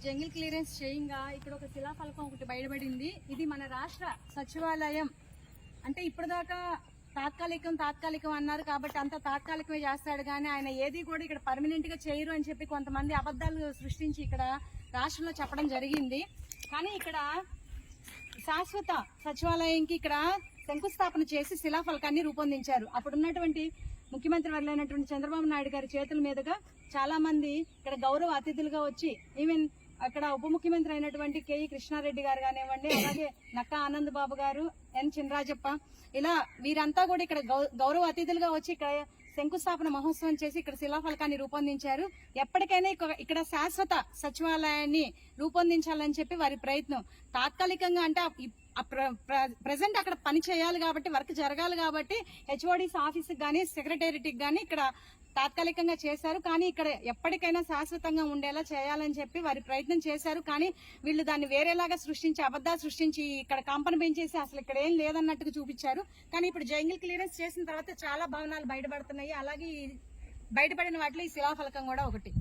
Jungle clearance చేయంగా ఇక్కడ ఒక శిలాఫలకం ఒకటి బయటపడింది. ఇది మన రాష్ట్ర సచివాలయం. అంటే ఇప్పటిదాకా తాత్కాలికం అన్నారు కాబట్టి అంత తాత్కాలికమే చేస్తాడు కానీ ఆయన ఏది కూడా ఇక్కడ పర్మనెంట్ గా చేయరు అని చెప్పి కొంతమంది అబద్ధాలు సృష్టించి ఇక్కడ రాష్ట్రంలో చెప్పడం జరిగింది. కానీ ఇక్కడ శాశ్వత సచివాలయంకి ఇక్కడ శంకుస్థాపన చేసి శిలాఫలకాన్ని రూపొందించారు. అప్పుడున్నటువంటి ముఖ్యమంత్రి వర్లైనటువంటి చంద్రబాబు నాయుడు గారి చేతుల మీదుగా చాలా మంది ఇక్కడ గౌరవ అతిథులుగా వచ్చి ఈవెన్ అక్కడ ఉప ముఖ్యమంత్రి అయినటువంటి కేఈ కృష్ణారెడ్డి గారు కానివ్వండి, అలాగే నక్కా ఆనంద్ బాబు గారు, ఎన్ చినరాజప్ప, ఇలా వీరంతా కూడా ఇక్కడ గౌరవ అతిథులుగా వచ్చి ఇక్కడ శంకుస్థాపన మహోత్సవం చేసి ఇక్కడ శిలాఫలకాన్ని రూపొందించారు. ఎప్పటికైనా ఇక్కడ శాశ్వత సచివాలయాన్ని రూపొందించాలని చెప్పి వారి ప్రయత్నం. తాత్కాలికంగా అంటే ప్రజెంట్ అక్కడ పని చేయాలి కాబట్టి, వర్క్ జరగాలి కాబట్టి హెచ్ఓడిస్ ఆఫీస్కి కానీ సెక్రటేరియట్కి కానీ ఇక్కడ తాత్కాలికంగా చేశారు. కానీ ఇక్కడ ఎప్పటికైనా శాశ్వతంగా ఉండేలా చేయాలని చెప్పి వారి ప్రయత్నం చేశారు. కానీ వీళ్ళు దాన్ని వేరేలాగా సృష్టించి అబద్ధాలు సృష్టించి ఇక్కడ కంపెనీ పెంచేసి అసలు ఇక్కడ ఏం లేదన్నట్టుగా చూపించారు. కానీ ఇప్పుడు జంగిల్ క్లియరెన్స్ చేసిన తర్వాత చాలా భవనాలు బయటపడుతున్నాయి. అలాగే బయటపడిన వాటిలో ఈ శిలాఫలకం కూడా ఒకటి.